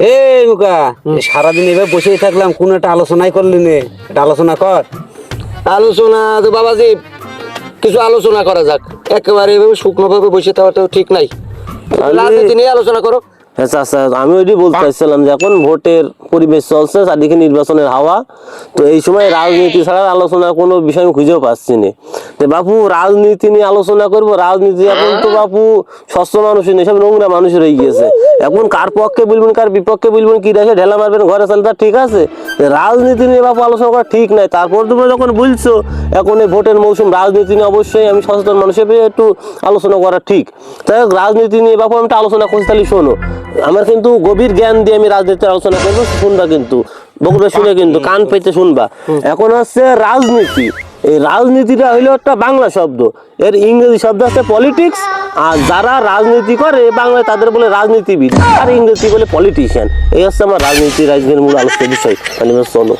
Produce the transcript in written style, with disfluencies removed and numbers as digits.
এই বুকা সারাদিন এভাবে বসেই থাকলাম, কোন একটা আলোচনাই করলি নে, একটা আলোচনা কর। আলোচনা তো বাবাজি কিছু আলোচনা করা যাক, একেবারে এভাবে শুকনো ভাবে বসে থাকাটাও ঠিক নাই। রাজনীতি নিয়ে আলোচনা করো। হ্যাঁ চাচা, আমি ওইটাই বলতে চাইছিলাম যে এখন ভোটের পরিবেশ চলছে, চারদিকে নির্বাচনের হাওয়া, তো এই সময় রাজনীতি ছাড়া আলোচনার কোনো বিষয় আমি খুঁজেও পাচ্ছি না। তো বাপু রাজনীতি নিয়ে আলোচনা করবো? রাজনীতি এখন তো বাপু স্বচ্ছ মানুষের নেই, সব নোংরা মানুষের হয়ে গিয়েছে। এখন কার পক্ষে বলবেন কার বিপক্ষে বলবেন, কি দেশে ঢেলা মারবেন ঘরে চলে, তা ঠিক আছে। রাজনীতি নিয়ে বাপু আলোচনা করা ঠিক নাই। তারপর তোমরা যখন বলছো এখন এই ভোটের মৌসুম, রাজনীতি নিয়ে অবশ্যই আমি সচেতন মানুষ হিসেবে একটু আলোচনা করা ঠিক। তাই রাজনীতি নিয়ে বাপু আমি একটা আলোচনা করছি, তাহলে শোনো। আমার কিন্তু গভীর জ্ঞান দিয়ে আমি রাজনীতির আলোচনা করবো, শুনবা কিন্তু, বকুড়া শুনে কিন্তু কান পেতে শুনবা। এখন হচ্ছে রাজনীতি, এই রাজনীতিটা হইলো একটা বাংলা শব্দ, এর ইংরেজি শব্দ হচ্ছে পলিটিক্স। আর যারা রাজনীতি করে বাংলায় তাদের বলে রাজনীতিবিদ, আর ইংরেজি বলে পলিটিশিয়ান। এই হচ্ছে আমার রাজনীতির মূল আলোচ্য বিষয়। তাহলে চলো।